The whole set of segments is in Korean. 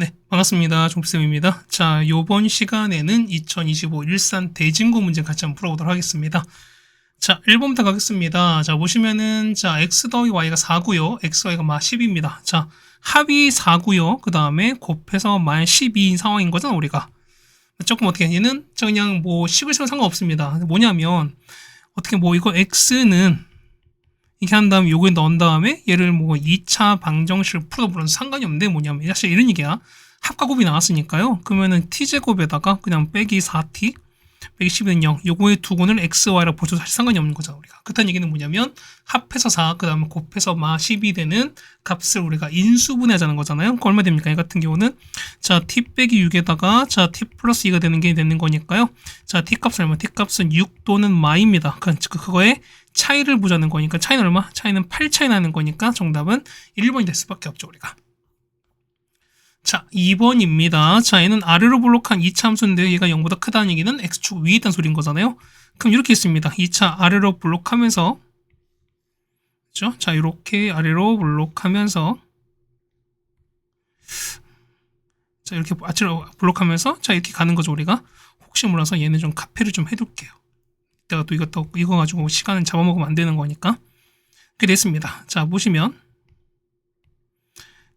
네, 반갑습니다. 종쌤입니다. 자, 요번 시간에는 2025 일산 대진구 문제 같이 한번 풀어보도록 하겠습니다. 자, 1번부터 가겠습니다. 자, 보시면은, 자, x 더하기 y가 4고요. x, y가 마 10입니다. 자, 합이 4고요. 그 다음에 곱해서 만 12인 상황인 거잖아, 우리가. 조금 어떻게, 얘는 그냥 뭐, 식을 쓰면 상관없습니다. 뭐냐면, 어떻게 뭐, 이거 x는 이렇게 한 다음에 요거에 넣은 다음에 얘를 뭐 2차 방정식을 풀어보면 상관이 없는데 뭐냐면 사실 이런 얘기야. 합과 곱이 나왔으니까요. 그러면은 t제곱에다가 그냥 빼기 4t 빼기 10은 0 요거의 두 곤을 x, y라고 보셔도 사실 상관이 없는 거잖아 우리가. 그렇다는 얘기는 뭐냐면 합해서 4 그 다음에 곱해서 마 10이 되는 값을 우리가 인수분해하자는 거잖아요. 그 얼마 됩니까? 이 같은 경우는 자 t 빼기 6에다가 자 t 플러스 2가 되는 게 되는 거니까요. 자 t 값은 얼마? t 값은 6 또는 마입니다. 그거에 차이를 보자는 거니까 차이는 얼마? 차이는 8 차이 나는 거니까 정답은 1번이 될 수밖에 없죠 우리가. 자 2번입니다. 자 얘는 아래로 블록한 2차 함수인데 얘가 0보다 크다는 얘기는 x축 위에 있다는 소리인 거잖아요. 그럼 이렇게 있습니다. 2차 아래로 블록하면서 그렇죠? 자 이렇게 아래로 블록하면서 자 이렇게 아래로 블록하면서 자 이렇게 가는 거죠 우리가. 혹시 몰라서 얘는 좀 카페를 좀 해둘게요. 이따가 또 이거 가지고 시간을 잡아먹으면 안 되는 거니까. 그렇게 됐습니다. 자 보시면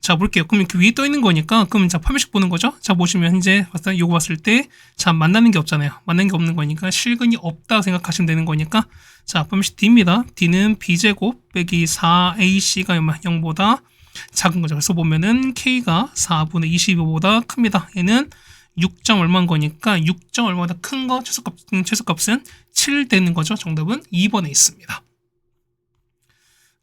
자 볼게요. 그럼 이렇게 위에 떠 있는 거니까 그럼 자 파멸식 보는 거죠. 자 보시면 현재 요거 봤을 때 자 만나는 게 없잖아요. 만나는 게 없는 거니까 실근이 없다 생각하시면 되는 거니까 자 파멸식 D입니다. D는 B제곱 빼기 4AC가 0보다 작은 거죠. 그래서 보면은 K가 4분의 25보다 큽니다. 얘는 6점 얼마인 거니까 6점 얼마보다 큰 거 최소값은 7 되는 거죠. 정답은 2번에 있습니다.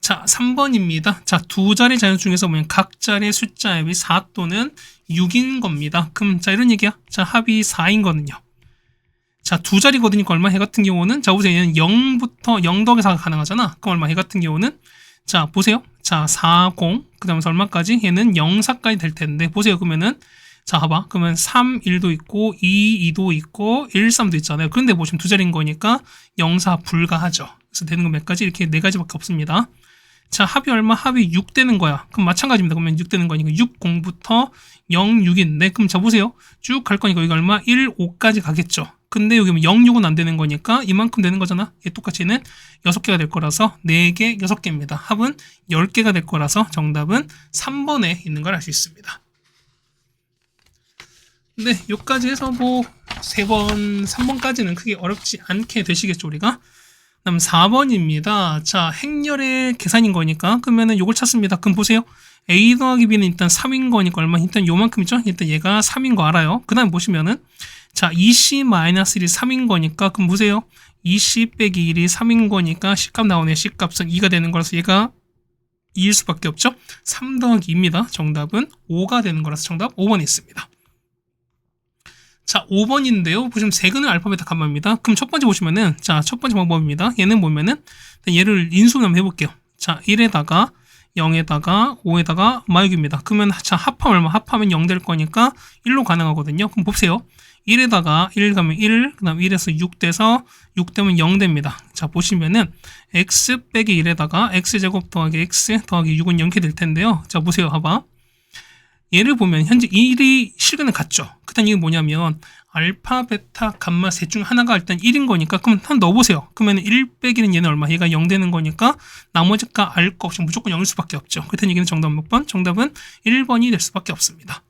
자, 3번입니다. 자, 두 자리 자연 중에서 보면 각 자리의 숫자 합이 4 또는 6인 겁니다. 그럼 자, 이런 얘기야. 자, 합이 4인 거는요. 자, 두 자리거든요. 얼마? 해 같은 경우는 자, 보세요. 얘는 0부터 0 더하기 4가 가능하잖아. 그럼 얼마? 해 같은 경우는 자, 보세요. 자, 4, 0. 그 다음에 얼마까지? 얘는 0, 4까지 될 텐데 보세요. 그러면은 자, 봐봐. 그러면 3, 1도 있고 2, 2도 있고 1, 3도 있잖아요. 그런데 보시면 두 자리인 거니까 0, 4 불가하죠. 그래서 되는 건 몇 가지? 이렇게 네 가지밖에 없습니다. 자, 합이 얼마? 합이 6 되는 거야. 그럼 마찬가지입니다. 그러면 6 되는 거니까 6, 0부터 0, 6인데 그럼 자, 보세요. 쭉 갈 거니까 여기가 얼마? 1, 5까지 가겠죠. 근데 여기 0, 6은 안 되는 거니까 이만큼 되는 거잖아. 얘 똑같이 얘는 6개가 될 거라서 4개, 6개입니다. 합은 10개가 될 거라서 정답은 3번에 있는 걸 알 수 있습니다. 네, 여기까지 해서 뭐 3번, 3번까지는 크게 어렵지 않게 되시겠죠, 우리가. 그다음 4번입니다. 자, 행렬의 계산인 거니까 그러면은 요걸 찾습니다. 그럼 보세요. A 더하기 B는 일단 3인 거니까 얼마? 일단 요만큼 있죠? 일단 얘가 3인 거 알아요. 그 다음에 보시면은 자, 2C-1이 3인 거니까 그럼 보세요. 2C 빼기 1이 3인 거니까 C값 나오네요. C값은 2가 되는 거라서 얘가 2일 수밖에 없죠? 3 더하기 2입니다. 정답은 5가 되는 거라서 정답 5번에 있습니다. 자, 5번인데요. 보시면 세근의 알파벳 감마입니다. 그럼 첫 번째 보시면은, 자, 첫 번째 방법입니다. 얘는 보면은, 얘를 인수분 한번 해볼게요. 자, 1에다가, 0에다가, 5에다가, 마육입니다. 그러면, 자, 합하면 얼마? 합하면 0 될 거니까 1로 가능하거든요. 그럼 보세요. 1에다가 1 가면 1, 그 다음 1에서 6 돼서 6 되면 0 됩니다. 자, 보시면은, x 빼기 1에다가 x제곱 더하기 x 더하기 6은 0이 될 텐데요. 자, 보세요. 봐봐. 얘를 보면 현재 1이 실근을 갖죠. 그다음 이게 뭐냐면 알파, 베타, 감마 셋 중 하나가 일단 1인 거니까 그럼 한 넣어보세요. 그러면 1 빼기는 얘는 얼마? 얘가 0 되는 거니까 나머지가 알 거 없이 무조건 0일 수밖에 없죠. 그렇다는 얘기는 정답 몇 번? 정답은 1번이 될 수밖에 없습니다.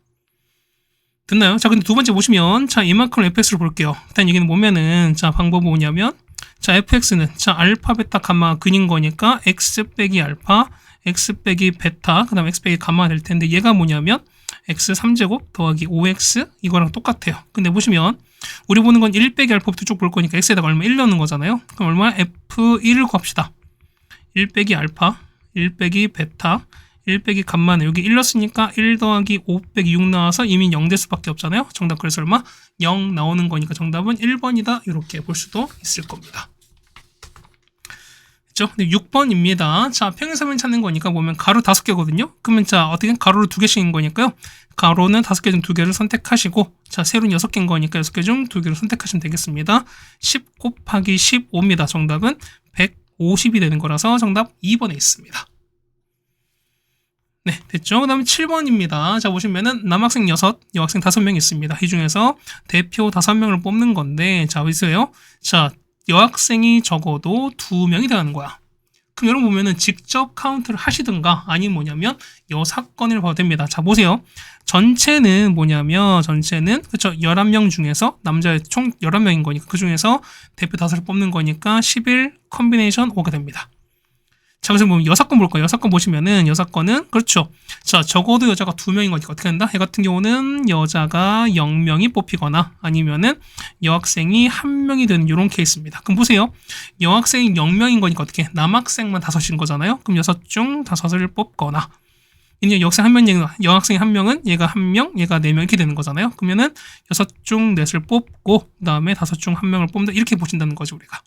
됐나요? 자, 근데 두 번째 보시면 자, 이만큼 fx를 볼게요. 그다음 얘기는 뭐냐면 자, 방법은 뭐냐면 자, fx는 자, 알파, 베타, 감마가 근인 거니까 x 빼기 알파 x 빼기 베타 그 다음 x 빼기 감마가 될 텐데 얘가 뭐냐면 x 3제곱 더하기 5x 이거랑 똑같아요. 근데 보시면 우리 보는 건 1 빼기 알파부터 쭉 볼 거니까 x에다가 얼마 1 넣는 거잖아요. 그럼 얼마? f1을 구합시다. 1 빼기 알파 1 빼기 베타 1 빼기 감마는 여기 1 넣었으니까 1 더하기 5 빼기 6 나와서 이미 0 될 수밖에 없잖아요. 정답 그래서 얼마? 0 나오는 거니까 정답은 1번이다 이렇게 볼 수도 있을 겁니다. 근데 6번입니다. 자, 평행사면 찾는 거니까 보면 가로 5개거든요. 그러면 자, 어떻게 가로를 2개씩인 거니까요. 가로는 5개 중 2개를 선택하시고 자, 세로는 6개인 거니까 6개 중 2개를 선택하시면 되겠습니다. 10 곱하기 15입니다. 정답은 150이 되는 거라서 정답 2번에 있습니다. 네, 됐죠? 그 다음에 7번입니다. 자, 보시면은 남학생 6, 여학생 5명 있습니다. 이 중에서 대표 5명을 뽑는 건데, 자, 보세요. 자, 여학생이 적어도 2명이 되는 거야. 그럼 여러분 보면은 직접 카운트를 하시든가 아니면 뭐냐면 요 사건을 봐도 됩니다. 자, 보세요. 전체는 뭐냐면 전체는 그쵸 11명 중에서 남자 총 11명인 거니까 그 중에서 대표 5을 뽑는 거니까 11 컨비네이션 5가 됩니다. 자, 그래서 보면 여사건 볼 거예요. 여사건 보시면은 여사건은 그렇죠. 자, 적어도 여자가 2명인 거니까 어떻게 된다? 얘 같은 경우는 여자가 0명이 뽑히거나 아니면은 여학생이 1명이 되는 이런 케이스입니다. 그럼 보세요. 여학생이 0명인 거니까 어떻게? 남학생만 5인 거잖아요. 그럼 6 중 5을 뽑거나 이제 여학생 1명, 여학생 1명은 얘가 1명, 얘가 4명 이렇게 되는 거잖아요. 그러면은 6 중 4을 뽑고 그 다음에 5 중 1명을 뽑는다 이렇게 보신다는 거죠 우리가.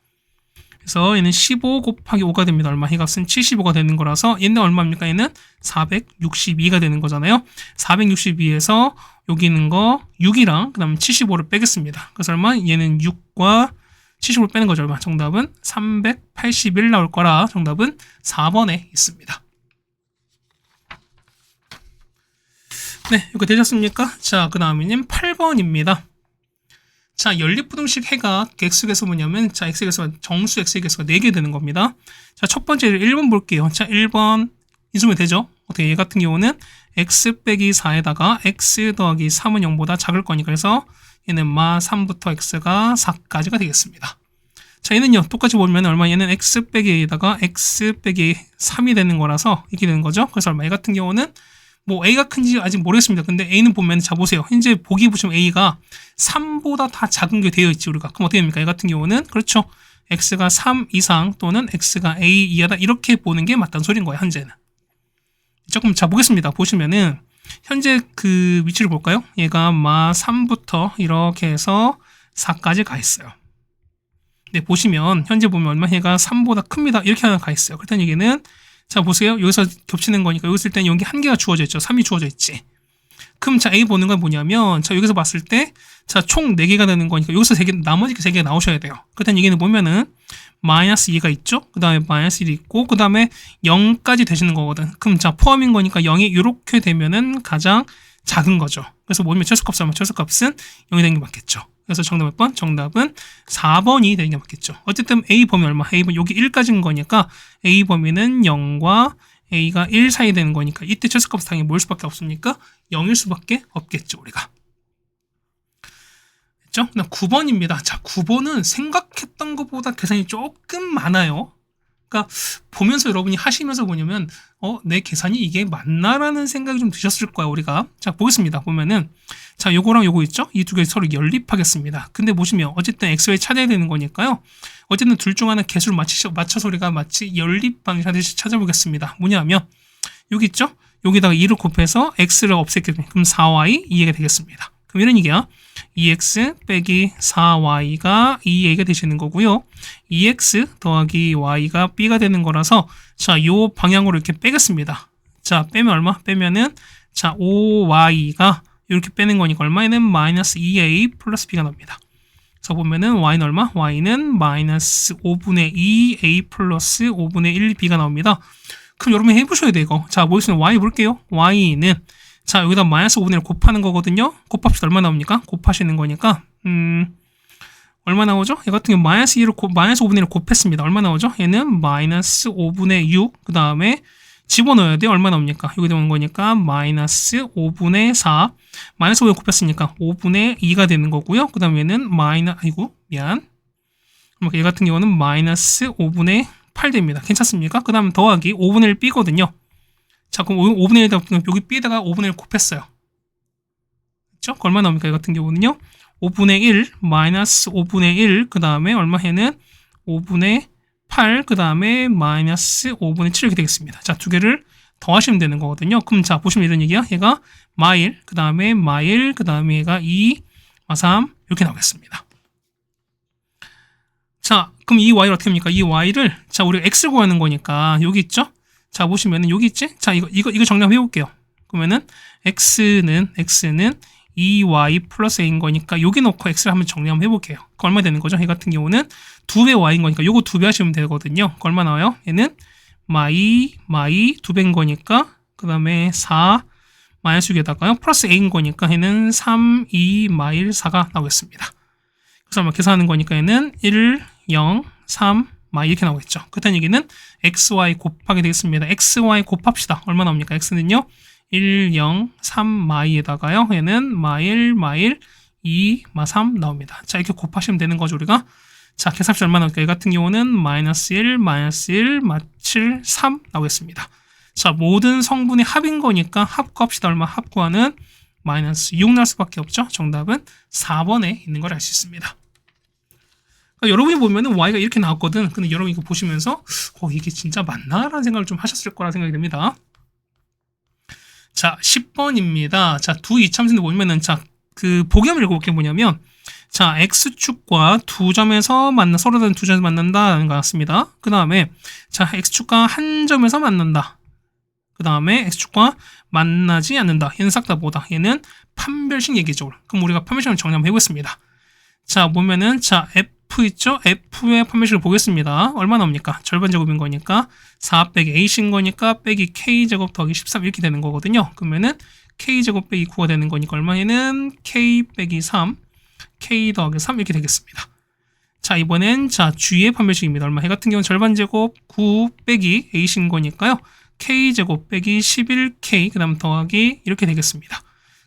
그래서 얘는 15 곱하기 5가 됩니다. 얼마? 이 값은 75가 되는 거라서 얘는 얼마입니까? 얘는 462가 되는 거잖아요. 462에서 여기 있는 거 6이랑 그 다음에 75를 빼겠습니다. 그래서 얼마? 얘는 6과 75를 빼는 거죠. 얼마? 정답은 381 나올 거라 정답은 4번에 있습니다. 네, 이거 되셨습니까? 자, 그 다음에는 8번입니다. 자, 연립부등식 해가 x에서 뭐냐면 자, x에서 정수 x의 개수가 4개 되는 겁니다. 자, 첫 번째 1번 볼게요. 자, 1번 잊으면 되죠? 어떻게 얘 같은 경우는 x 빼기 4에다가 x 더하기 3은 0보다 작을 거니까 그래서 얘는 마 3부터 x가 4까지가 되겠습니다. 자, 얘는요. 똑같이 보면 얼마 얘는 x 빼기 a에다가 x 빼기 3이 되는 거라서 이렇게 되는 거죠. 그래서 얼마 얘 같은 경우는 뭐 A가 큰지 아직 모르겠습니다. 근데 A는 보면 자 보세요. 현재 보기 보시면 A가 3보다 다 작은 게 되어 있지 우리가. 그럼 어떻게 됩니까? 얘 같은 경우는 그렇죠. X가 3 이상 또는 X가 A 이하다 이렇게 보는 게 맞다는 소리인 거예요. 현재는. 조금 자 보겠습니다. 보시면은 현재 그 위치를 볼까요? 얘가 마 3부터 이렇게 해서 4까지 가 있어요. 네, 보시면 현재 보면 얼마 얘가 3보다 큽니다. 이렇게 하나 가 있어요. 그렇다는 얘기는 자 보세요. 여기서 겹치는 거니까 여기 있을 때는 여기 한 개가 주어져 있죠. 3이 주어져 있지. 그럼 자 A 보는 건 뭐냐면 자 여기서 봤을 때 자 총 4개가 되는 거니까 여기서 3개 나머지 3개가 나오셔야 돼요. 그렇다는 얘기는 보면은 마이너스 2가 있죠. 그 다음에 마이너스 1이 있고 그 다음에 0까지 되시는 거거든. 그럼 자 포함인 거니까 0이 이렇게 되면은 가장 작은 거죠. 그래서 뭐냐면 최소값 하면 최소값은 0이 되는 게 맞겠죠. 그래서 정답 몇 번? 정답은 4번이 되는 게 맞겠죠. 어쨌든 A 범위 얼마? A 범위 여기 1까지인 거니까 A 범위는 0과 A가 1 사이 되는 거니까 이때 최소값은 당연히 뭘 수밖에 없습니까? 0일 수밖에 없겠죠 우리가. 됐죠? 9번입니다. 자 9번은 생각했던 것보다 계산이 조금 많아요. 그러니까 보면서 여러분이 하시면서 뭐냐면 내 계산이 이게 맞나라는 생각이 좀 드셨을 거야 우리가. 자 보겠습니다. 보면은 자 요거랑 요거 있죠? 이 두 개 서로 연립하겠습니다. 근데 보시면 어쨌든 xy 찾아야 되는 거니까요. 어쨌든 둘 중 하나 개수를 맞춰서 우리가 마치 연립 방식하듯이 찾아보겠습니다. 뭐냐면 여기 있죠? 여기다가 2를 곱해서 x를 없앴기 때문에 그럼 4y 2a가 되겠습니다. 그럼 이런 얘기야. 2x 빼기 4y가 2a가 되시는 거고요. 2x 더하기 y가 b가 되는 거라서 자, 요 방향으로 이렇게 빼겠습니다. 자, 빼면 얼마? 빼면은 자, 5y가 이렇게 빼는 거니까 얼마에는 마이너스 2a 플러스 b가 나옵니다. 그래서 보면은 y는 얼마? y는 마이너스 5분의 2a 플러스 5분의 1b가 나옵니다. 그럼 여러분 해보셔야 돼요 이거. 자, 뭐 있으면 y 볼게요. y는 자 여기다 마이너스 5분의 1 곱하는 거거든요. 곱합시다. 얼마 나옵니까? 곱하시는 거니까 얼마 나오죠? 얘 같은 경우 마이너스 5분의 1을 곱했습니다. 얼마 나오죠? 얘는 마이너스 5분의 6 그 다음에 집어넣어야 돼요. 얼마 나옵니까? 여기 되는 거니까 마이너스 5분의 4 마이너스 5에 곱했으니까 5분의 2가 되는 거고요. 그 다음에 얘는 얘 같은 경우는 마이너스 5분의 8 됩니다. 괜찮습니까? 그 다음 더하기 5분의 1 b거든요. 자, 그럼 5분의 1에다가 여기 b에다가 5분의 1 곱했어요. 그렇죠? 얼마 나옵니까? 이 같은 경우는요. 5분의 1 마이너스 5분의 1 그 다음에 얼마 해는 5분의 8 그 다음에 마이너스 5분의 7 이렇게 되겠습니다. 자, 두 개를 더하시면 되는 거거든요. 그럼 자 보시면 이런 얘기야. 얘가 마일 그 다음에 마일 그 다음에 얘가 2 3 이렇게 나오겠습니다. 자, 그럼 이 y를 어떻게 합니까? 이 y를 자 우리가 x를 구하는 거니까 여기 있죠? 자 보시면은 여기 있지? 자 이거 정리해 볼게요. 그러면은 x는 2y 플러스 a인 거니까 여기 넣고 x를 한번 정리 한번 해볼게요. 그 얼마 되는 거죠? 이 같은 경우는 2배 y인 거니까 요거 2배 하시면 되거든요. 그 얼마 나와요? 얘는 마이 2배인 거니까 그 그 다음에 4 마이너스 6에다가요. 플러스 a인 거니까 얘는 3, 2, 마일 4가 나오겠습니다. 그래서 계산하는 거니까 얘는 1, 0, 3, 마이 이렇게 나오겠죠. 그렇다는 얘기는 xy 곱하게 되겠습니다. xy 곱합시다. 얼마 나옵니까? x는요. 1, 0, 3, 마이에다가요. 얘는 마일, 2, 3 나옵니다. 자, 이렇게 곱하시면 되는 거죠, 우리가. 자, 계산값이 얼마 나올까요? 이 같은 경우는 마이너스 1, 7, 3 나오겠습니다. 자, 모든 성분의 합인 거니까 합 구합시다. 얼마? 합 구하는 마이너스 6 나올 수밖에 없죠. 정답은 4번에 있는 걸 알 수 있습니다. 그러니까 여러분이 보면은 y가 이렇게 나왔거든. 근데 여러분 이거 보시면서 이게 진짜 맞나? 라는 생각을 좀 하셨을 거라 생각이 됩니다. 자, 10번입니다. 자, 두 이참수인데 보면은 자, 그 복염을 읽어볼게 뭐냐면 자, x축과 두 점에서 서로 다른 두 점에서 만난다라는 것 같습니다. 그 다음에 자, x축과 한 점에서 만난다. 그 다음에 x축과 만나지 않는다. 얘는 싹 다 뭐다? 얘는 판별식 얘기죠. 그럼 우리가 판별식을 정리 한번 해보겠습니다. 자, 보면은 자, f 있죠? f의 판별식을 보겠습니다. 얼마 나옵니까? 절반 제곱인 거니까 4 빼기 a신 거니까 빼기 k제곱 더하기 13 이렇게 되는 거거든요. 그러면은 k제곱 빼기 9가 되는 거니까 얼마에는 k 빼기 3 k 더하기 3 이렇게 되겠습니다. 자, 이번엔 자, g의 판별식입니다. 얼마? 해 같은 경우는 절반 제곱 9 빼기 a신 거니까요. k제곱 빼기 11k 그 다음 더하기 이렇게 되겠습니다.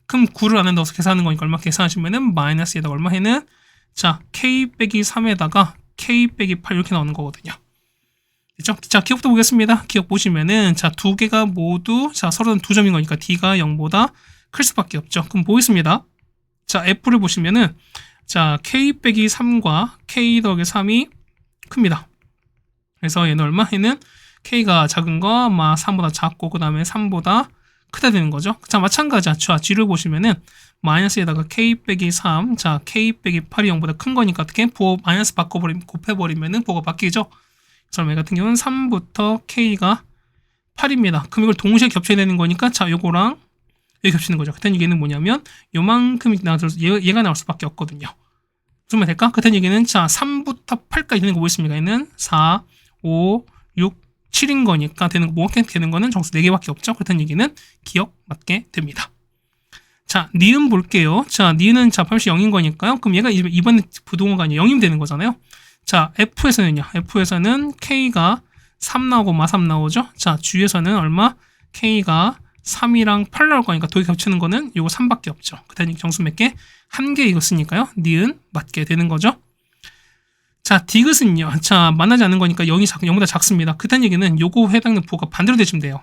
그럼 9를 안에 넣어서 계산하는 거니까 얼마 계산하시면은 마이너스에다가 얼마 해는 자, k 빼기 3에다가 k 빼기 8 이렇게 나오는 거거든요. 그렇죠? 자, 기억도 보겠습니다. 기억 보시면은 자, 두 개가 모두 자, 서로는 두 점인 거니까 d가 0보다 클 수밖에 없죠. 그럼 보겠습니다. 자, f를 보시면은 자, k 빼기 3과 k 더하기 3이 큽니다. 그래서 얘는 얼마? 얘는 k가 작은 거 3보다 작고 그 다음에 3보다 크다 되는 거죠. 자, 마찬가지야. 자, g를 보시면은 마이너스에다가 k 빼기 3, 자, k 빼기 8이 0보다 큰 거니까 어떻게? 마이너스 곱해버리면은 부호가 바뀌죠. 그래서 얘 같은 경우는 3부터 k가 8입니다. 그럼 이걸 동시에 겹쳐야 되는 거니까 자, 요거랑 여기 겹치는 거죠. 그땐 얘기는 뭐냐면 요만큼이 얘가 나올 수밖에 없거든요. 그러면 될까? 그땐 얘기는 자, 3부터 8까지 되는 거 뭐 있습니까? 얘는 4, 5, 6, 7인 거니까 되는 거는 정수 4개밖에 없죠. 그렇다는 얘기는 기억 맞게 됩니다. 자, 니은 볼게요. 자, 니은은 자, 판별식 0인 거니까요. 그럼 얘가 이번에 부동호가 아니라 0이면 되는 거잖아요. 자, f에서는요. f에서는 k가 3 나오고 3 나오죠. 자, g에서는 얼마? k가 3이랑 8 나올 거니까 도에 겹치는 거는 요거 3밖에 없죠. 그다음에 정수 몇 개? 1개 이겼으니까요. 니은 맞게 되는 거죠. 자, 디귿은요. 자, 만나지 않는 거니까 0보다 작습니다. 그딴 얘기는 요거 해당되는 부호가 반대로 되시면 돼요.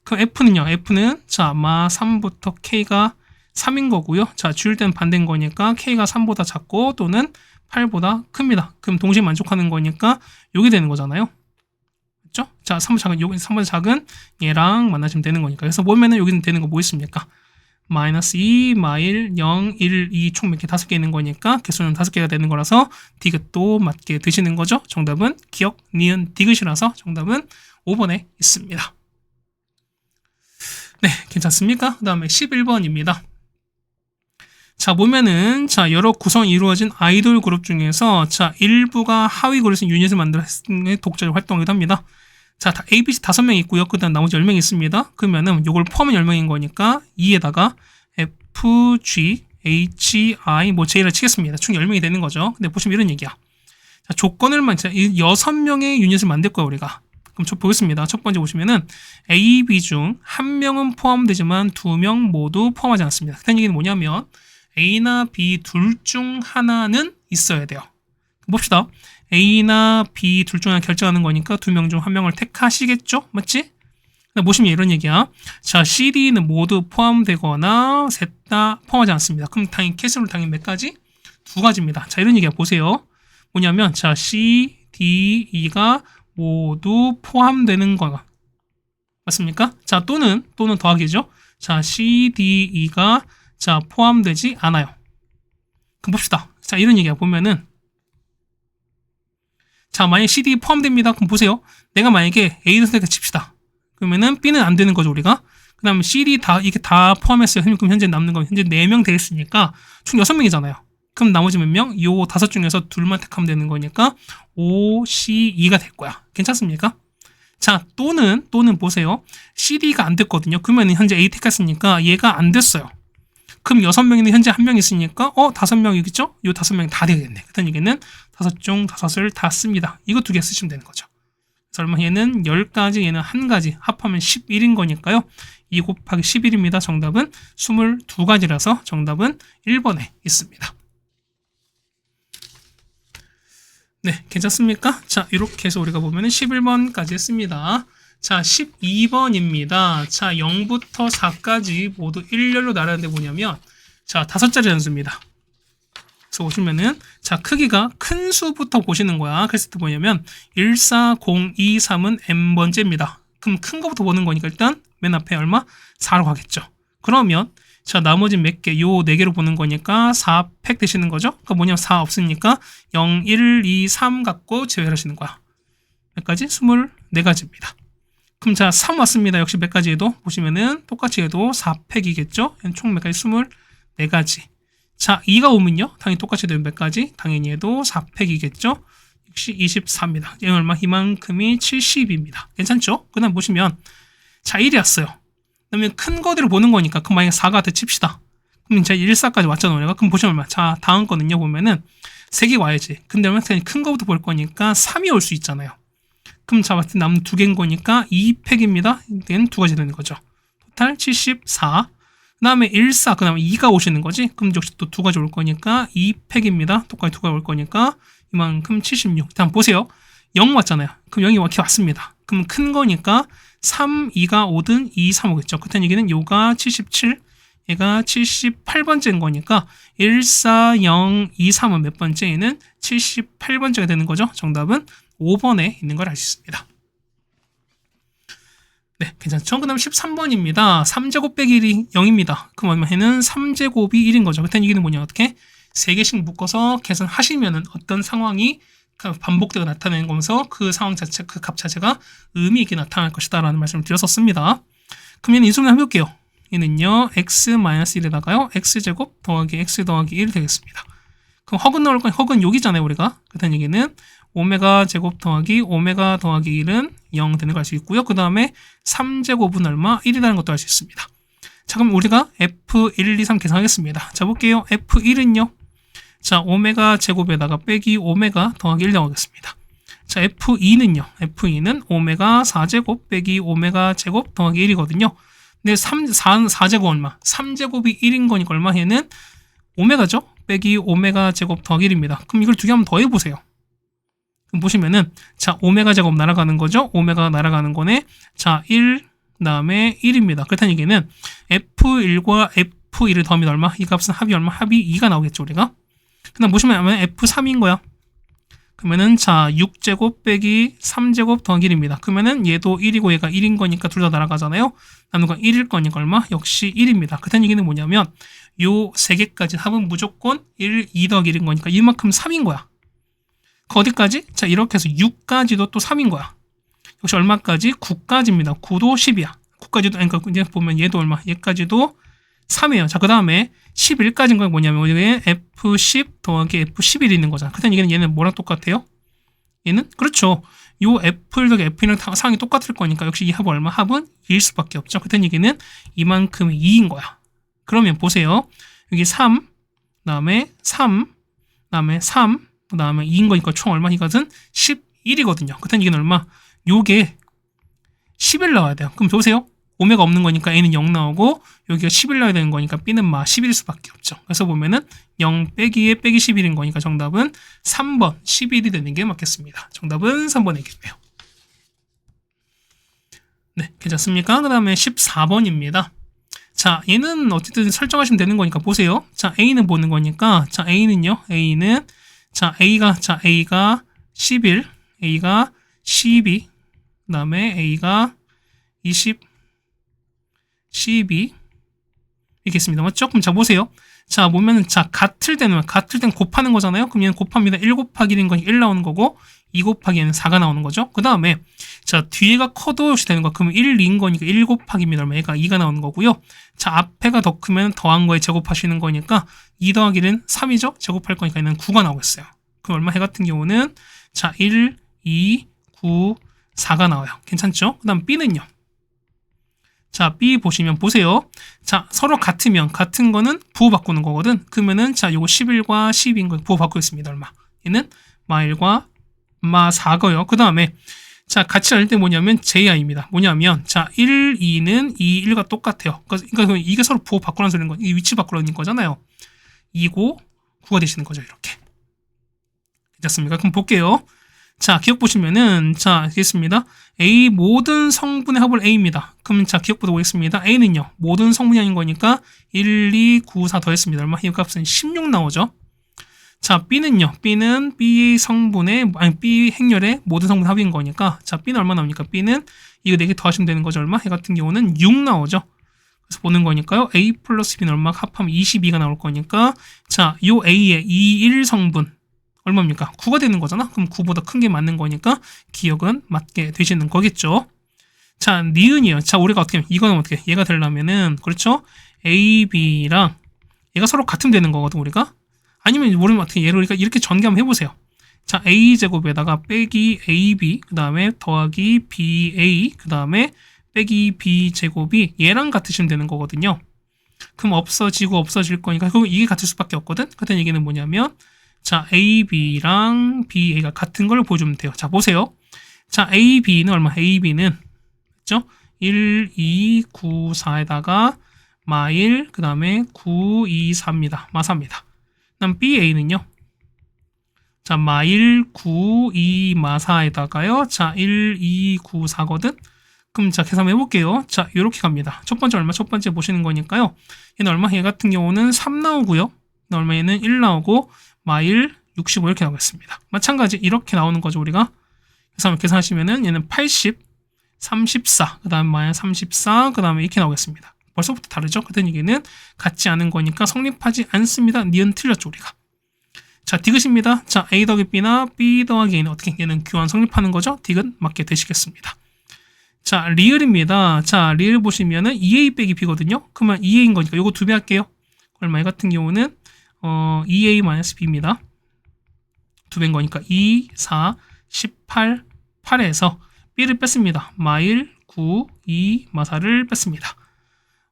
그럼 f는요. f는 자, 3부터 k가 3인 거고요. 자, 주일 때는 반대인 거니까 k가 3보다 작고 또는 8보다 큽니다. 그럼 동시에 만족하는 거니까 요게 되는 거잖아요. 그렇죠? 자, 3보다 작은 얘랑 만나시면 되는 거니까. 그래서 보면은 여기는 되는 거 뭐 있습니까? 마이너스 2, 마일, 0, 1, 2 총 몇 개? 5개 있는 거니까 개수는 5개가 되는 거라서 디귿도 맞게 드시는 거죠. 정답은 기억, 니은, 디귿이라서 정답은 5번에 있습니다. 네, 괜찮습니까? 그 다음에 11번입니다. 자, 보면은 자, 여러 구성이 이루어진 아이돌 그룹 중에서 자, 일부가 하위 그룹에서 유닛을 만들어 독자적 활동을 합니다. 자, ABC 5명 있고요. 그 다음 나머지 10명 있습니다. 그러면은 요걸 포함한 10명인 거니까 2에다가 F, G, H, I, 뭐 J를 치겠습니다. 총 10명이 되는 거죠. 근데 보시면 이런 얘기야. 자, 조건을 자, 6명의 유닛을 만들 거야, 우리가. 그럼 보겠습니다. 첫 번째 보시면은 A, B 중 1명은 포함되지만 2명 모두 포함하지 않습니다. 그런 얘기는 뭐냐면 A나 B 둘 중 하나는 있어야 돼요. 봅시다. A나 B 둘 중 하나 결정하는 거니까 2명 중 1명을 택하시겠죠? 맞지? 보시면 이런 얘기야. 자, C, D는 모두 포함되거나 셋 다 포함하지 않습니다. 그럼 당연히 개수를 당연히 몇 가지? 2가지입니다. 자, 이런 얘기야. 보세요. 뭐냐면 자, C, D, E가 모두 포함되는 거가 맞습니까? 자, 또는 더하기죠. 자, C, D, E가 자, 포함되지 않아요. 그럼 봅시다. 자, 이런 얘기야. 보면은 자, 만약에 CD 포함됩니다. 그럼 보세요. 내가 만약에 A를 선택해 칩시다. 그러면은 B는 안 되는 거죠, 우리가. 그 다음에 CD 이게 다 포함했어요. 그럼 현재 남는 건 현재 4명 되겠으니까 총 6명이잖아요. 그럼 나머지 몇 명? 요 5 중에서 둘만 택하면 되는 거니까 O, C, E가 될 거야. 괜찮습니까? 자, 또는 보세요. CD가 안 됐거든요. 그러면 현재 A 택했으니까 얘가 안 됐어요. 그럼 6명인데 현재 1명 있으니까 5명이겠죠? 요 5명이 다 되겠네. 그다음 얘기는 5중 5을 다 씁니다. 이거 2개 쓰시면 되는 거죠. 그래서 얘는 10가지, 얘는 1가지 합하면 11인 거니까요. 2 곱하기 11입니다. 정답은 22가지라서 정답은 1번에 있습니다. 네, 괜찮습니까? 자, 이렇게 해서 우리가 보면은 11번까지 했습니다. 자, 12번입니다. 자, 0부터 4까지 모두 일렬로 나라는데 뭐냐면, 자, 5자리 연수입니다. 그래서 보시면은, 자, 크기가 큰 수부터 보시는 거야. 그랬을 때 뭐냐면, 1, 4, 0, 2, 3은 n번째입니다. 그럼 큰 거부터 보는 거니까 일단 맨 앞에 얼마? 4로 가겠죠. 그러면, 자, 나머지 몇 개, 요 4개로 보는 거니까 4팩 되시는 거죠? 그러니까 뭐냐면 4 없으니까 0, 1, 2, 3 갖고 제외하시는 거야. 몇 가지? 24가지입니다. 그럼 자, 3 왔습니다. 역시 몇 가지 해도 보시면은 똑같이 해도 4팩이겠죠? 총 몇 가지? 24가지. 자, 2가 오면요. 당연히 똑같이 되면 몇 가지? 당연히 해도 4팩이겠죠? 역시 24입니다. 얘는 얼마? 이만큼이 70입니다. 괜찮죠? 그 다음 보시면 자, 1이 왔어요. 그러면 큰 거대로 보는 거니까 그럼 만약에 4가 돼 칩시다. 그럼 이제 1, 4까지 왔잖아요. 우리가. 그럼 보시면 얼마? 자, 다음 거는요. 보면은 3개 와야지. 근데 얼마? 큰 거부터 볼 거니까 3이 올 수 있잖아요. 그럼 자, 남은 2개인 거니까 2팩입니다. 얘는 2가지 되는 거죠. 토탈 74. 그 다음에 1, 4, 그 다음에 2가 오시는 거지. 그럼 역시 또 2가지 올 거니까 2팩입니다. 똑같이 2가 올 거니까 이만큼 76. 다음 보세요. 0 왔잖아요. 그럼 0이 이렇게 왔습니다. 그럼 큰 거니까 3, 2가 5든 2, 3 오겠죠. 그렇다는 얘기는 요가 77, 얘가 78번째인 거니까 1, 4, 0, 2, 3은 몇 번째? 얘는 78번째가 되는 거죠. 정답은 5번에 있는 걸 알 수 있습니다. 네, 괜찮죠? 그 다음 13번입니다. 3제곱 빼기 1이 0입니다. 그럼 얘는 3제곱이 1인 거죠. 그렇다는 얘기는 뭐냐? 어떻게? 3개씩 묶어서 계산하시면은 어떤 상황이 반복되어 나타내는 거면서 그 상황 자체, 그 값 자체가 의미 있게 나타날 것이다 라는 말씀을 드렸었습니다. 그럼 얘는 인수분해 해볼게요. 얘는요, x-1에다가요, x제곱 더하기 x 더하기 1 되겠습니다. 그럼 허근 넣을 건 허근 여기잖아요, 우리가. 그렇다는 얘기는 오메가 제곱 더하기 오메가 더하기 1은 0 되는 걸 알 수 있고요. 그 다음에 3제곱은 얼마? 1이라는 것도 알 수 있습니다. 자, 그럼 우리가 f1, 2, 3 계산하겠습니다. 자, 볼게요. f1은요. 자, 오메가 제곱에다가 빼기 오메가 더하기 1 나오겠습니다. 자, F2는요. F2는 오메가 4제곱 빼기 오메가 제곱 더하기 1이거든요. 근데 4제곱 얼마? 3제곱이 1인 거니까 얼마? 얘는 오메가죠? 빼기 오메가 제곱 더하기 1입니다. 그럼 이걸 2개 한번 더 해보세요. 그럼 보시면은, 자, 오메가 제곱 날아가는 거죠? 오메가 날아가는 거네. 자, 1, 그 다음에 1입니다. 그렇다는 얘기는 F1과 F1을 더하면 얼마? 이 값은 합이 얼마? 합이 2가 나오겠죠, 우리가? 그 다음 보시면 F3인 거야. 그러면은 자 6제곱 빼기 3제곱 더하기 1입니다. 그러면은 얘도 1이고 얘가 1인 거니까 둘 다 날아가잖아요. 나누가 1일 거니까 얼마? 역시 1입니다. 그렇다는 얘기는 뭐냐면 요 3개까지 합은 무조건 1, 2 더하기 1인 거니까 이만큼 3인 거야. 그 어디까지? 자 이렇게 해서 6까지도 또 3인 거야. 역시 얼마까지? 9까지입니다. 9도 10이야. 9까지도 그러니까 이제 보면 얘도 얼마? 얘까지도 3이에요. 자, 그 다음에 11까지인 건 뭐냐면 여기에 F10 더하기 F11이 있는 거잖아. 그렇다는 얘기는 얘는 뭐랑 똑같아요? 얘는? 그렇죠. 요 F1 더하기 F2랑 상황이 똑같을 거니까 역시 이 합은 얼마? 합은 2일 수밖에 없죠. 그렇다는 얘기는 이만큼이 2인 거야. 그러면 보세요. 여기 3, 그 다음에 3, 그 다음에 3, 그 다음에 2인 거니까 총 얼마? 이것은 11이거든요. 그렇다는 얘기는 얼마? 요게 11 나와야 돼요. 그럼 보세요. 오메가 없는 거니까 A는 0 나오고 여기가 11 나와야 되는 거니까 B는 11일 수밖에 없죠. 그래서 보면은 0 빼기에 빼기 11인 거니까 정답은 3번 11이 되는 게 맞겠습니다. 정답은 3번에 있겠네요. 네, 괜찮습니까? 그 다음에 14번입니다. 자, 얘는 어쨌든 설정하시면 되는 거니까 보세요. 자, A는 보는 거니까 자, A는요. A는 자, A가 11, A가 12, 그 다음에 A가 20, 12 있겠습니다. 맞죠? 그럼 자 보세요. 자 보면은 자 같을 때는 곱하는 거잖아요. 그럼 얘는 곱합니다. 1 곱하기 1인 건 1 나오는 거고 2 곱하기 얘는 4가 나오는 거죠. 그 다음에 자 뒤에가 커도 역시 되는 거. 그러면 1, 2인 거니까 1 곱하기입니다. 얼마? 얘가 2가 나오는 거고요. 자 앞에가 더 크면 더한 거에 제곱하시는 거니까 2 더하기 1은 3이죠. 제곱할 거니까 얘는 9가 나오겠어요. 그럼 얼마? 해 같은 경우는 자 1, 2, 9, 4가 나와요. 괜찮죠? 그 다음 B는요. 자, B 보시면 보세요. 자, 서로 같으면 같은 거는 부호 바꾸는 거거든. 그러면은 자, 요거 11과 12인 거 부호 바꾸겠습니다. 얼마? 얘는 마1과 마4고요. 그 다음에 자, 같이 할 때 뭐냐면 JI입니다. 뭐냐면 자, 1, 2는 2, 1과 똑같아요. 그러니까 이게 서로 부호 바꾸라는 소리인 거, 이 위치 바꾸라는 거잖아요. 2고 9가 되시는 거죠. 이렇게. 괜찮습니까? 그럼 볼게요. 자, 기억 보시면은, 자, 되겠습니다. A 모든 성분의 합을 A입니다. 그럼 자, 기억 보겠습니다. A는요, 모든 성분이 아닌 거니까 1, 2, 9, 4 더했습니다. 얼마? 이 값은 16 나오죠. 자, B는요, B는 B 성분의, 아니, B 행렬의 모든 성분 합인 거니까, 자, B는 얼마 나옵니까? B는 이거 4개 더하시면 되는 거죠. 얼마? 이 같은 경우는 6 나오죠. 그래서 보는 거니까요. A 플러스 B는 얼마? 합하면 22가 나올 거니까, 자, 요 A의 2, 1 성분. 얼마입니까? 9가 되는 거잖아? 그럼 9보다 큰 게 맞는 거니까 기억은 맞게 되시는 거겠죠? 자, 니은이요. 자, 우리가 어떻게 하면, 이거는 어떻게, 얘가 되려면은, 그렇죠? A, B랑 얘가 서로 같으면 되는 거거든, 우리가? 아니면 모르면 어떻게, 얘를 우리가 이렇게 전개 한번 해보세요. 자, A제곱에다가 빼기 AB, 그 다음에 더하기 BA, 그 다음에 빼기 B제곱이 얘랑 같으시면 되는 거거든요. 그럼 없어지고 없어질 거니까, 그럼 이게 같을 수밖에 없거든? 같은 얘기는 뭐냐면, 자, AB랑 BA가 같은 걸 보여주면 돼요. 자, 보세요. 자, AB는 얼마? AB는, 그죠? 1, 2, 9, 4에다가 마1, 그 다음에 9, 2, 4입니다. 마4입니다. 그 다음 BA는요. 자, 마1, 9, 2, 마4에다가요. 자, 1, 2, 9, 4거든? 그럼 자, 계산 해볼게요. 자, 요렇게 갑니다. 첫 번째 얼마? 첫 번째 보시는 거니까요. 얘는 얼마? 얘 같은 경우는 3 나오고요. 얼마? 얘는 1 나오고, 마1, 65 이렇게 나오겠습니다. 마찬가지 이렇게 나오는 거죠, 우리가. 그래서 계산하시면은 얘는 80, 34, 그 다음 마이너스 34, 그 다음에 이렇게 나오겠습니다. 벌써부터 다르죠? 같은 얘기는 같지 않은 거니까 성립하지 않습니다. 니은 틀렸죠, 우리가. 자, 디귿입니다. 자, A 더하기 B나 B 더하기 A는 어떻게 얘는 교환 성립하는 거죠? 디귿 맞게 되시겠습니다. 자, 리을입니다. 자, 리을 보시면은 2A 빼기 B거든요. 그러면 2A인 거니까 요거 2배 할게요. 얼마? 이 같은 경우는 2A-B입니다. 2배인 거니까 2, 4, 18, 8에서 B를 뺐습니다. 마1, 9, 2, 마4를 뺐습니다.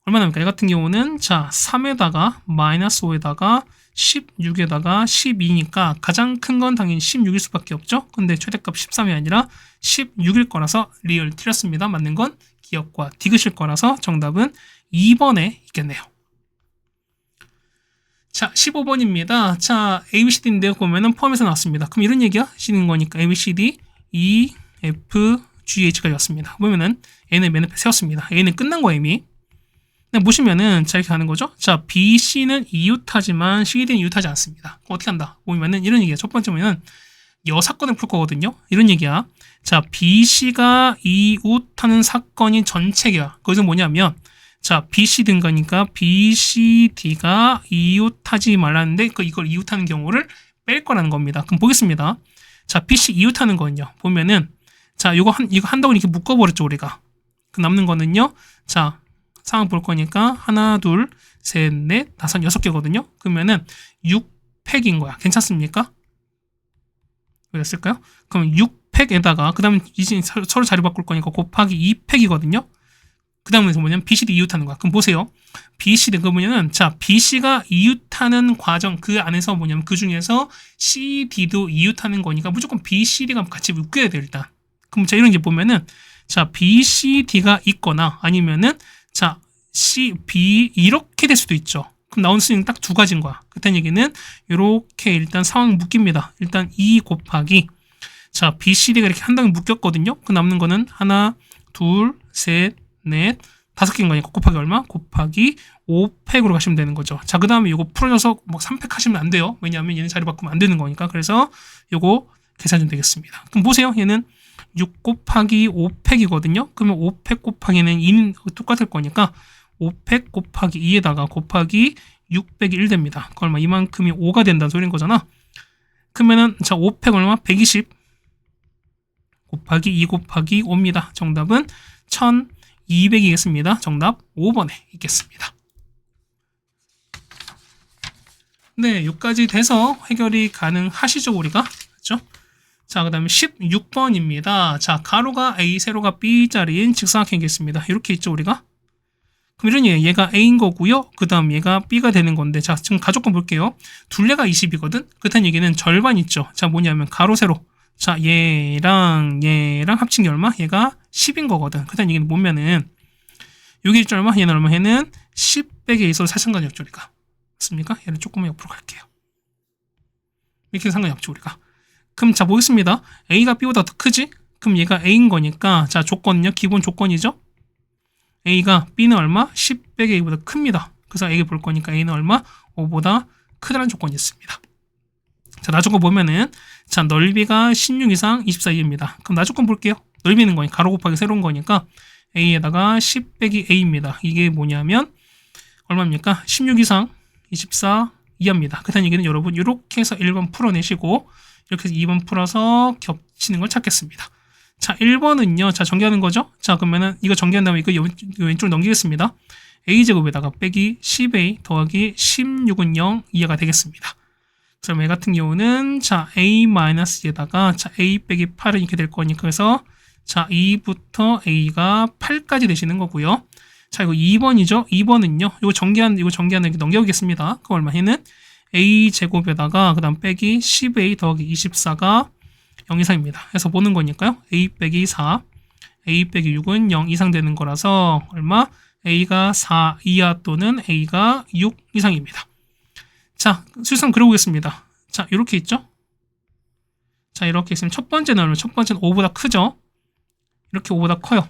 얼마 나옵니까? 이 같은 경우는 자 3에다가 마이너스 5에다가 16에다가 12니까 가장 큰 건 당연히 16일 수밖에 없죠. 근데 최대값 13이 아니라 16일 거라서 리얼 틀렸습니다. 맞는 건 기억과 디귿일 거라서 정답은 2번에 있겠네요. 자, 15번입니다. 자, ABCD인데 보면은 포함해서 나왔습니다. 그럼 이런 얘기 하시는 거니까 ABCD, E, F, G, H까지 왔습니다. 보면은 A는 맨 앞에 세웠습니다. A는 끝난 거예요, 이미. 근데 보시면은 자, 이렇게 가는 거죠. 자, B, C는 이웃하지만 CD는 이웃하지 않습니다. 어떻게 한다? 보면은 이런 얘기야. 첫 번째 보면은 여사건을 풀 거거든요. 이런 얘기야. 자, B, C가 이웃하는 사건이 전체야. 거기서 뭐냐면 자, BC 등가니까 BCD가 이웃하지 말라는데 이걸 이웃하는 경우를 뺄 거라는 겁니다. 그럼 보겠습니다. 자, BC 이웃하는 거는요. 보면은 자, 이거 한다고 이렇게 묶어버렸죠, 우리가. 그 남는 거는요. 자, 상황 볼 거니까 하나, 둘, 셋, 넷, 다섯, 6개거든요. 그러면은 6팩인 거야. 괜찮습니까? 왜 쓸까요? 그럼 6팩에다가 그 다음에 이제 서로 자리 바꿀 거니까 곱하기 2팩이거든요. 그 다음에서 뭐냐면 BCD 이웃하는 거야. 그럼 보세요. BCD 그러면은 자 BC가 이웃하는 과정 그 안에서 뭐냐면 그 중에서 CD도 이웃하는 거니까 무조건 BCD가 같이 묶여야 돼요 일단. 그럼 자 이런 게 보면은 자 BCD가 있거나 아니면은 자 B 이렇게 될 수도 있죠. 그럼 나온 수는 딱 두 가지인 거야. 그딴 얘기는 이렇게 일단 상황 묶입니다. 일단 2 곱하기 자 BCD가 이렇게 한 단계 묶였거든요. 그 남는 거는 하나, 둘, 셋, 넷, 5개인 거니까 곱하기 얼마? 곱하기 5팩으로 가시면 되는 거죠. 자, 그 다음에 이거 풀어져서 뭐 3팩 하시면 안 돼요. 왜냐하면 얘는 자리 바꾸면 안 되는 거니까. 그래서 이거 계산 좀 되겠습니다. 그럼 보세요. 얘는 6 곱하기 5팩이거든요. 그러면 5팩 곱하기는 2는 똑같을 거니까 5팩 곱하기 2에다가 곱하기 600이 1 됩니다. 그 얼마? 이만큼이 5가 된다는 소리인 거잖아. 그러면은 자 5팩 얼마? 120 곱하기 2 곱하기 5입니다. 정답은 1200이겠습니다. 정답 5번에 있겠습니다. 네, 여기까지 돼서 해결이 가능하시죠, 우리가? 그렇죠? 자, 그 다음에 16번입니다. 자, 가로가 A, 세로가 B 자리인 직사각형이 있겠습니다. 이렇게 있죠, 우리가? 그럼 이런 얘가 A인 거고요. 그 다음 얘가 B가 되는 건데, 자, 지금 가족권 볼게요. 둘레가 20이거든? 그렇다는 얘기는 절반 있죠. 자, 뭐냐면 가로, 세로. 자, 얘랑 합친 게 얼마? 얘가 10인 거거든. 그렇다는 얘기는 뭐냐면은, 여기 있죠, 얼마? 얘는 얼마? 얘는 10 빼기 있어도 사실 상관이 없죠, 우리가. 맞습니까? 얘는 조금만 옆으로 갈게요. 이렇게 상관이 없죠, 우리가. 그럼 자, 보겠습니다. A가 B보다 더 크지? 그럼 얘가 A인 거니까, 자, 조건은요? 기본 조건이죠? A가 B는 얼마? 10 빼기 A보다 큽니다. 그래서 A를 볼 거니까 A는 얼마? 5보다 크다는 조건이 있습니다. 자, 나조건 보면은, 자, 넓이가 16 이상 24입니다. 그럼 나조건 볼게요. 넓이는 거니까, 가로 곱하기 세로인 거니까, A에다가 10 빼기 A입니다. 이게 뭐냐면, 얼마입니까? 16 이상 24 이하입니다. 그렇다는 얘기는 여러분, 이렇게 해서 1번 풀어내시고, 이렇게 해서 2번 풀어서 겹치는 걸 찾겠습니다. 자, 1번은요. 자, 전개하는 거죠? 자, 그러면은 이거 전개한 다음에 이거 왼쪽으로 넘기겠습니다. A제곱에다가 빼기 10A 더하기 16은 0 이하가 되겠습니다. 그럼 얘 같은 경우는 자, A-에다가 자, A 빼기 8은 이렇게 될 거니까 그래서 자, 2부터 A가 8까지 되시는 거고요. 자, 이거 2번이죠? 2번은요. 이거 전개하는 이렇게 넘겨보겠습니다. 그 얼마? 얘는 A제곱에다가 그 다음 빼기 10A 더하기 24가 0 이상입니다. 그래서 보는 거니까요. A 빼기 4, A 빼기 6은 0 이상 되는 거라서 얼마? A가 4 이하 또는 A가 6 이상입니다. 자, 실상 그려보겠습니다. 자, 이렇게 있죠? 자, 이렇게 있으면 첫 번째는 얼마? 첫 번째는 5보다 크죠? 이렇게 5보다 커요.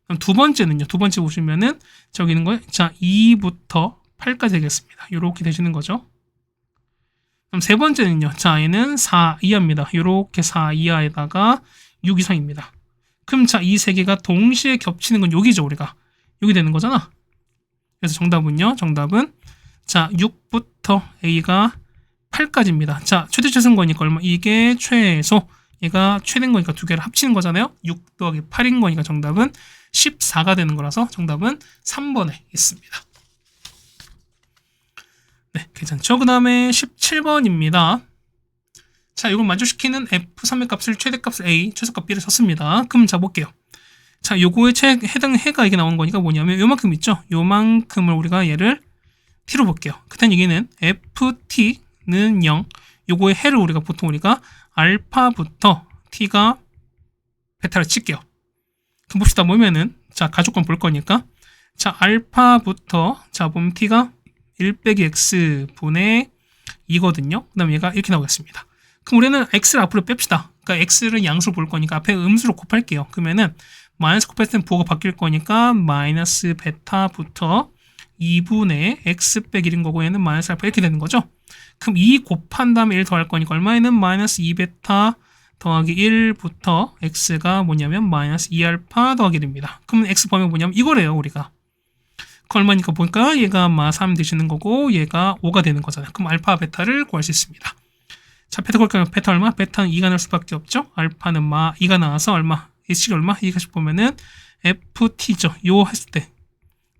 그럼 두 번째는요? 두 번째 보시면은 저기 있는 거예요. 자, 2부터 8까지 되겠습니다. 이렇게 되시는 거죠. 그럼 세 번째는요. 자, 얘는 4 이하입니다. 이렇게 4 이하에다가 6 이상입니다. 그럼 자, 이 세 개가 동시에 겹치는 건 여기죠, 우리가. 여기 되는 거잖아. 그래서 정답은요. 정답은 자, 6부터 A가 8까지입니다. 자, 최대 최소인 거니까 얼마? 이게 최소. 얘가 최대인 거니까 두 개를 합치는 거잖아요. 6 더하기 8인 거니까 정답은 14가 되는 거라서 정답은 3번에 있습니다. 네, 괜찮죠? 그 다음에 17번입니다. 자, 이걸 만족시키는 F3의 값을 최대값을 A, 최소값 B를 썼습니다. 그럼 자, 볼게요. 자, 요거에 해당 해가 이게 나오는 거니까 뭐냐면 요만큼 있죠? 요만큼을 우리가 얘를 T로 볼게요. 그땐 얘기는 FT는 0. 요거의 해를 우리가 알파부터 T가 베타를 칠게요. 그럼 봅시다. 뭐면은 자, 가족권 볼 거니까 자, 알파부터 자, 보면 T가 1 빼기 X 분의 2거든요. 그 다음에 얘가 이렇게 나오겠습니다. 그럼 우리는 X를 앞으로 뺍시다. 그러니까 X를 양수로 볼 거니까 앞에 음수로 곱할게요. 그러면은 마이너스 곱할 때는 부호가 바뀔 거니까 마이너스 베타부터 2분의 X 빼기 1인 거고 얘는 마이너스 알파 이렇게 되는 거죠. 그럼 2 곱한 다음에 1 더할 거니까 얼마에는 마이너스 2베타 더하기 1부터 X가 뭐냐면 마이너스 2알파 더하기 1입니다. 그럼 X 범위가 뭐냐면 이거래요, 우리가. 그 얼마니까 보니까 얘가 3 되시는 거고 얘가 5가 되는 거잖아요. 그럼 알파, 베타를 구할 수 있습니다. 자, 베타 구할까요? 베타 얼마? 베타는 2가 나올 수밖에 없죠. 알파는 2가 나와서 얼마? H가 얼마? 이것씩 보면은 FT죠. 요 했을 때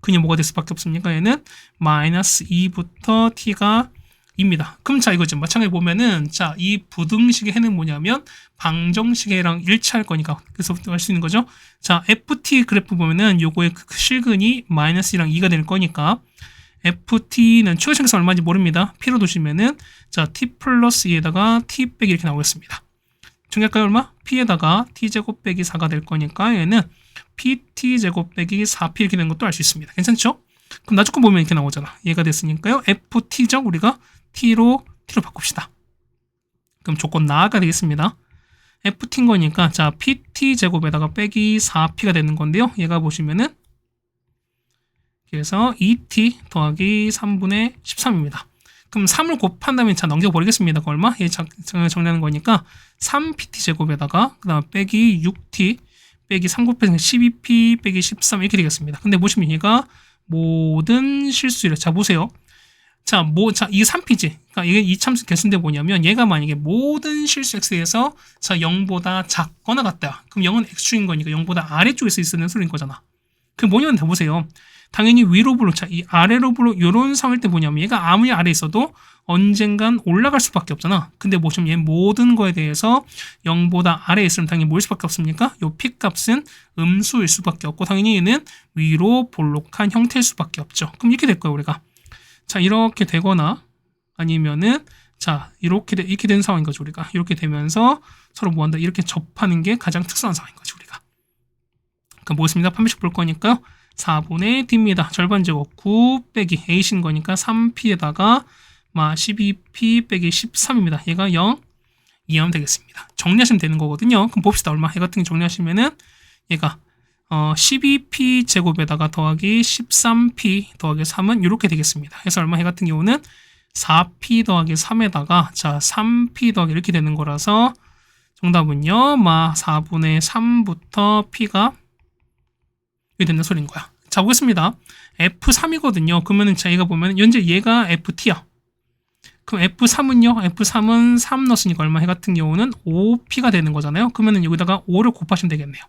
그냥 뭐가 될 수밖에 없습니까? 얘는 마이너스 2부터 T가 입니다. 그럼 자, 이거죠. 마찬가지로 보면은 자, 이 부등식의 해는 뭐냐면 방정식의 해랑 일치할 거니까 그래서 할 수 있는 거죠. 자, FT 그래프 보면은 요거의 그 실근이 마이너스 2랑 2가 될 거니까 FT는 최고식에서 얼마인지 모릅니다. P로 두시면은 자, T 플러스 2에다가 T 빼기 이렇게 나오겠습니다. 정리할까요? 얼마? P에다가 T제곱 빼기 4가 될 거니까 얘는 PT제곱 빼기 4P 이렇게 되는 것도 알 수 있습니다. 괜찮죠? 그럼 나조건 보면 이렇게 나오잖아. 얘가 됐으니까요. FT죠? 우리가 T로 바꿉시다. 그럼 조건 나가 되겠습니다. FT인 거니까 자, PT제곱에다가 빼기 4P가 되는 건데요. 얘가 보시면은 그래서 2T 더하기 3분의 13입니다. 그럼 3을 곱한 다음에 자, 넘겨버리겠습니다. 그 얼마? 얘 정리하는 거니까 3PT제곱에다가 그 다음 빼기 6T 빼기 3 곱해서 12P 빼기 13 이렇게 되겠습니다. 근데 보시면 얘가 모든 실수율. 자, 보세요. 자, 이게 3P지. 그러니까 이게 이 참수 개수인데 뭐냐면 얘가 만약에 모든 실수 X에서 자, 0보다 작거나 같다. 그럼 0은 X축인 거니까 0보다 아래쪽에서 있는 수인 거잖아. 그럼 뭐냐면 다 보세요. 당연히 위로 블록, 자, 이 아래로 블록, 요런 상황일 때 뭐냐면 얘가 아무리 아래에 있어도 언젠간 올라갈 수밖에 없잖아. 근데 보시면 얘 모든 거에 대해서 0보다 아래에 있으면 당연히 뭐일 수밖에 없습니까? 요 P 값은 음수일 수밖에 없고, 당연히 얘는 위로 볼록한 형태일 수밖에 없죠. 그럼 이렇게 될 거예요, 우리가. 자, 이렇게 되거나, 아니면은, 자, 이렇게 된 상황인 거죠, 우리가. 이렇게 되면서 서로 뭐 한다? 이렇게 접하는 게 가장 특수한 상황인 거죠, 우리가. 그러니까 뭐였습니다? 판별식 볼 거니까요. 4분의 D입니다. 절반 제곱 9 빼기 A신 거니까 3P에다가 12P 빼기 13입니다. 얘가 0 이하면 되겠습니다. 정리하시면 되는 거거든요. 그럼 봅시다. 얼마? 얘 같은 게 정리하시면은 얘가 12P 제곱에다가 더하기 13P 더하기 3은 이렇게 되겠습니다. 그래서 얼마? 얘 같은 경우는 4P 더하기 3에다가 자 3P 더하기 이렇게 되는 거라서 정답은요. 4분의 3부터 P가 이렇게 된다는 소리인 거야. 자, 보겠습니다. F3이거든요. 그러면은 자, 얘가 보면 현재 얘가 FT야. 그럼 F3은요? F3은 3 넣었으니까 얼마? 해 같은 경우는 5P가 되는 거잖아요. 그러면은 여기다가 5를 곱하시면 되겠네요.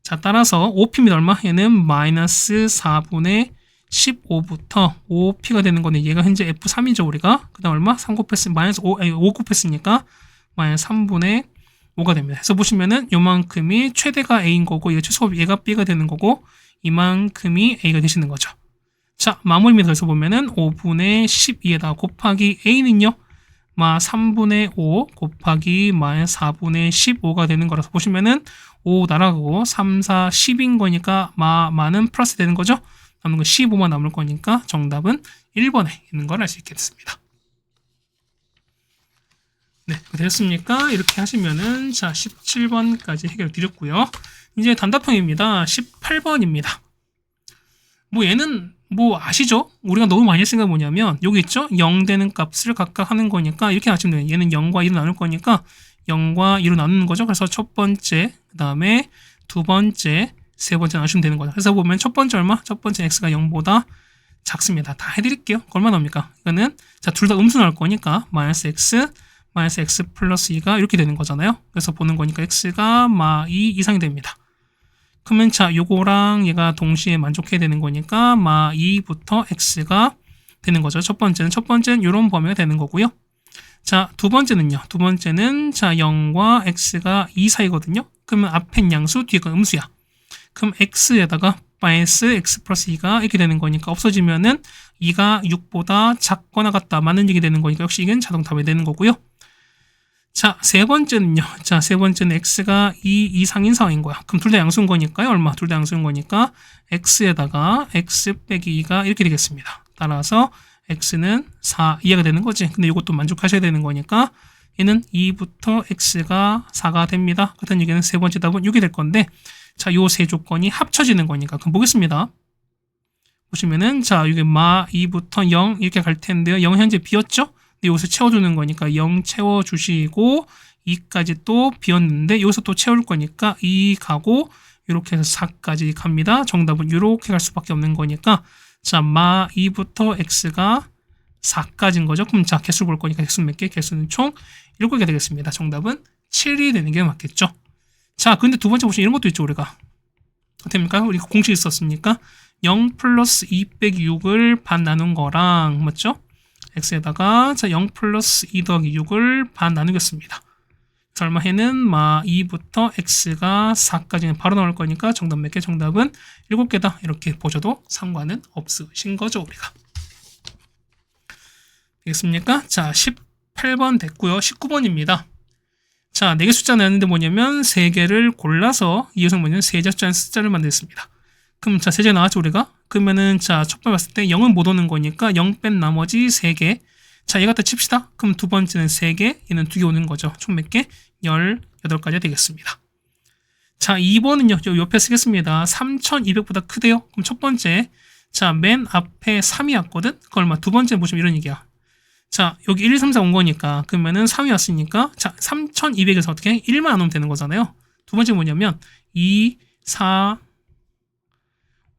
자, 따라서 5P입니다. 얼마? 얘는 마이너스 4분의 15부터 5P가 되는 거네. 얘가 현재 F3이죠, 우리가. 그 다음 얼마? 3 곱했으니 마이너스 5 곱했으니까 마이너스 3분의 5가 됩니다. 그래서 보시면은 요만큼이 최대가 A인 거고, 얘가 최소 얘가 B가 되는 거고, 이만큼이 A가 되시는 거죠. 자, 마무리입니다. 그래서 보면은 5분의 12에다 곱하기 A는요, 3분의 5 곱하기 4분의 15가 되는 거라서 보시면은 5 날아가고 3, 4, 10인 거니까 마는 플러스 되는 거죠. 남는 거 15만 남을 거니까 정답은 1번에 있는 걸 알 수 있겠습니다. 네, 되셨습니까? 이렇게 하시면은 자 17번까지 해결 드렸고요. 이제 단답형입니다. 18번입니다. 뭐 얘는 뭐 아시죠? 우리가 너무 많이 했으니까 뭐냐면 여기 있죠? 0 되는 값을 각각 하는 거니까 이렇게 하시면 돼요. 얘는 0과 2로 나눌 거니까 0과 2로 나누는 거죠. 그래서 첫 번째, 그 다음에 두 번째, 세 번째 나누시면 되는 거죠. 그래서 보면 첫 번째 얼마? 첫 번째 x가 0보다 작습니다. 다 해드릴게요. 얼마 나옵니까? 이거는 자 둘 다 음수 나올 거니까 마이너스 x 플러스 2가 이렇게 되는 거잖아요. 그래서 보는 거니까 x가 2 이상이 됩니다. 그러면 자 요거랑 얘가 동시에 만족해야 되는 거니까 2부터 x가 되는 거죠. 첫 번째는 이런 범위가 되는 거고요. 자, 두 번째는요. 두 번째는 자 0과 x가 2 사이거든요. 그러면 앞엔 양수, 뒤에 건 음수야. 그럼 x에다가 마이너스 x 플러스 2가 이렇게 되는 거니까 없어지면은 2가 6보다 작거나 같다. 맞는 얘기 되는 거니까 역시 이건 자동 답이 되는 거고요. 자, 세 번째는요. 자, 세 번째는 x가 2 이상인 상황인 거야. 그럼 둘 다 양수인 거니까요. 얼마? 둘 다 양수인 거니까 x에다가 x 빼기 2가 이렇게 되겠습니다. 따라서 x는 4 이하가 되는 거지. 근데 이것도 만족하셔야 되는 거니까 얘는 2부터 x가 4가 됩니다. 같은 얘기는 세 번째 답은 6이 될 건데 자, 요 세 조건이 합쳐지는 거니까 그럼 보겠습니다. 보시면은 자, 이게 2부터 0 이렇게 갈 텐데요. 0 현재 비었죠? 근데 여기서 채워주는 거니까 0 채워주시고 2까지 또 비었는데 여기서 또 채울 거니까 2 가고 이렇게 해서 4까지 갑니다. 정답은 이렇게 갈 수밖에 없는 거니까 자, 2부터 x가 4까지인 거죠. 그럼 자, 개수 볼 거니까 개수는 몇 개? 개수는 총 7개 되겠습니다. 정답은 7이 되는 게 맞겠죠. 자, 근데 두 번째 보시면 이런 것도 있죠, 우리가. 됩니까? 우리가 공식이 있었으니까 0 플러스 2 빼기 6을 반 나눈 거랑 맞죠? x에다가 자, 0 플러스 2 더하기 6을 반 나누겠습니다. 얼마 해는 2부터 x가 4까지는 바로 나올 거니까 정답 몇 개? 정답은 7개다. 이렇게 보셔도 상관은 없으신 거죠, 우리가. 되겠습니까? 자, 18번 됐고요. 19번입니다. 자, 4개 숫자 나왔는데 뭐냐면 3개를 골라서 이어서 뭐냐면 세자수라는 숫자를 만들었습니다. 그럼 자, 세자 나왔죠, 우리가? 그러면은 자, 첫 번째 봤을 때 0은 못 오는 거니까 0 뺀 나머지 3개. 자, 얘 갖다 칩시다. 그럼 두 번째는 3개, 얘는 2개 오는 거죠. 총 몇 개? 18가지가 되겠습니다. 자, 2번은요. 저 옆에 쓰겠습니다. 3200보다 크대요. 그럼 첫 번째, 자, 맨 앞에 3이 왔거든? 그 얼마? 두 번째 보시면 이런 얘기야. 자, 여기 1, 2, 3, 4 온 거니까 그러면은 3이 왔으니까 자, 3200에서 어떻게 해? 1만 안 오면 되는 거잖아요. 두 번째 뭐냐면 2, 4,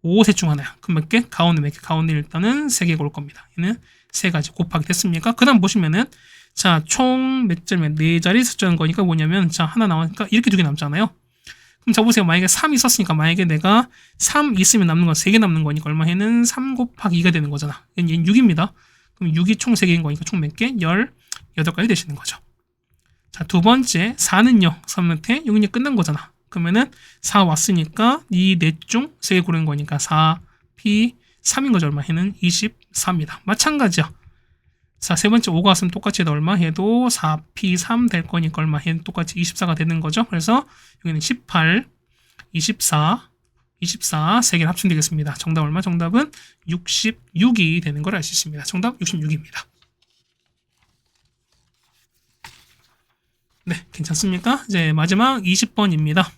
5 셋 중 하나야. 그럼 몇 개? 가운데 몇 개? 가운데 일단은 3개가 올 겁니다. 얘는 3가지 곱하기 됐습니까? 그 다음 보시면은 자, 총 몇 자리면 4자리 숫자인 거니까 뭐냐면 자, 하나 나오니까 이렇게 2개 남잖아요. 그럼 자 보세요. 만약에 3 있었으니까 만약에 내가 3 있으면 남는 건 3개 남는 거니까 얼마 해는 3 곱하기 2가 되는 거잖아. 얘는 6입니다. 그럼 6이 총 3개인 거니까 총 몇 개? 18가지 되시는 거죠. 자, 두 번째 4는요. 3밑에 6이 끝난 거잖아. 그러면은 4 왔으니까 이 넷 중 3개 고르는 거니까 4p3인 거죠. 얼마 해는 24입니다. 마찬가지야. 자, 세 번째 5가 왔으면 똑같이 해도 얼마 해도 4p3 될 거니까 얼마 해도 똑같이 24가 되는 거죠. 그래서 여기는 18, 24, 24 세 개를 합치면 되겠습니다. 정답 얼마? 정답은 66이 되는 걸 알 수 있습니다. 정답 66입니다. 네, 괜찮습니까? 이제 마지막 20번입니다.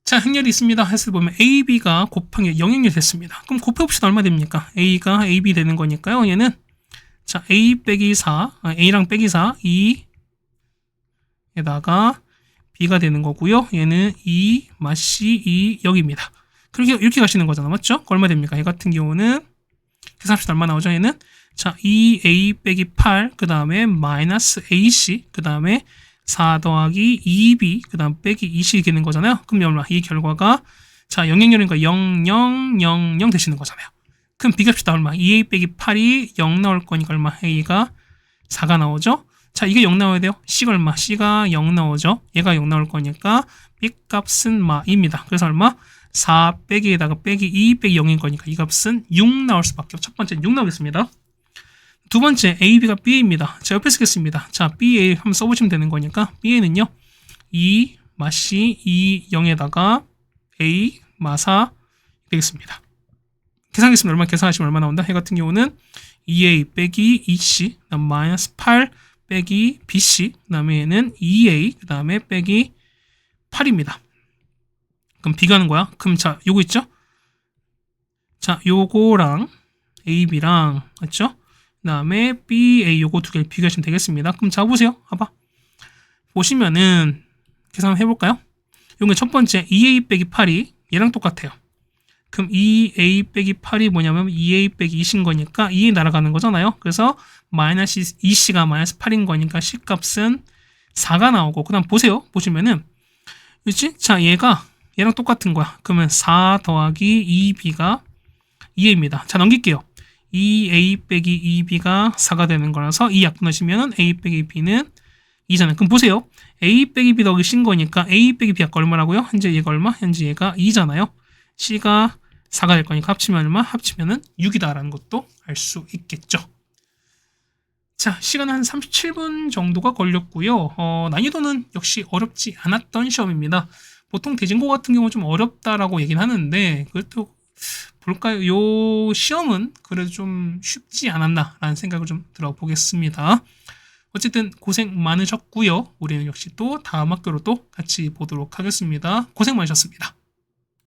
자, 행렬이 있습니다. 해서 보면 A, B가 곱하기 영행렬이 됐습니다. 그럼 곱해봅시다. 얼마 됩니까? A가 AB 되는 거니까요. 얘는 자, A 빼기 4, A랑 빼기 4, 2에다가 B가 되는 거고요. 얘는 2, 마시 2, 0입니다. 그렇게 이렇게 가시는 거잖아. 맞죠? 얼마 됩니까? 얘 같은 경우는 계산합시다. 얼마 나오죠? 얘는 자, 2A 빼기 8, 그 다음에 마이너스 AC, 그 다음에 4 더하기 2B, 그 다음 빼기 20이 되는 거잖아요. 그럼 얼마? 이 결과가 자, 영행렬이니까 0, 0, 0, 0 되시는 거잖아요. 그럼 비교합시다. 얼마? 2A 빼기 8이 0 나올 거니까 얼마? A가 4가 나오죠? 자, 이게 0 나와야 돼요. C가 얼마? C가 0 나오죠? 얘가 0 나올 거니까 B 값은 마입니다. 그래서 얼마? 4 빼기에다가 빼기 2 빼기 0인 거니까 이 값은 6 나올 수밖에 없죠. 첫 번째는 6 나오겠습니다. 두 번째 A, B가 B입니다. 자, 옆에 쓰겠습니다. 자, BA 한번 써보시면 되는 거니까 B에는요 2 마시 2 0에다가 A 마사 되겠습니다. 계산하겠습니다. 얼마 계산하시면 얼마 나온다? 해 같은 경우는 2A 빼기 2C, 그 다음 마이너스 8 빼기 BC, 그 다음에 얘는 2A, 그 다음에 빼기 8입니다. 그럼 비교하는 거야. 그럼 자, 요거 있죠? 자, 요거랑 AB랑, 맞죠? 그 다음에 BA 요거 두 개를 비교하시면 되겠습니다. 그럼 자, 보세요. 봐봐. 보시면은, 계산 해볼까요? 요게 첫 번째 2A 빼기 8이 얘랑 똑같아요. 그럼 2A 빼기 8이 뭐냐면 2A 빼기 2인 거니까 2에 날아가는 거잖아요. 그래서 마이너스 2C가 마이너스 8인 거니까 C값은 4가 나오고 그 다음 보세요. 보시면은 그렇지? 자, 얘가 얘랑 똑같은 거야. 그러면 4 더하기 2B가 2A입니다. 자, 넘길게요. 2A 빼기 2B가 4가 되는 거라서 이 약분하시면은 A 빼기 B는 2잖아요. 그럼 보세요. A 빼기 B 더하기 C인 거니까 A 빼기 B 아까 얼마라고요? 현재 얘가 얼마? 현재 얘가 2잖아요. C가 4가 될 거니까 합치면 얼마? 합치면은 6이다라는 것도 알 수 있겠죠. 자, 시간은 한 37분 정도가 걸렸고요. 난이도는 역시 어렵지 않았던 시험입니다. 보통 대진고 같은 경우는 좀 어렵다라고 얘기는 하는데 그것도 볼까요? 요 시험은 그래도 좀 쉽지 않았나라는 생각을 좀 들어보겠습니다. 어쨌든 고생 많으셨고요. 우리는 역시 또 다음 학교로 또 같이 보도록 하겠습니다. 고생 많으셨습니다.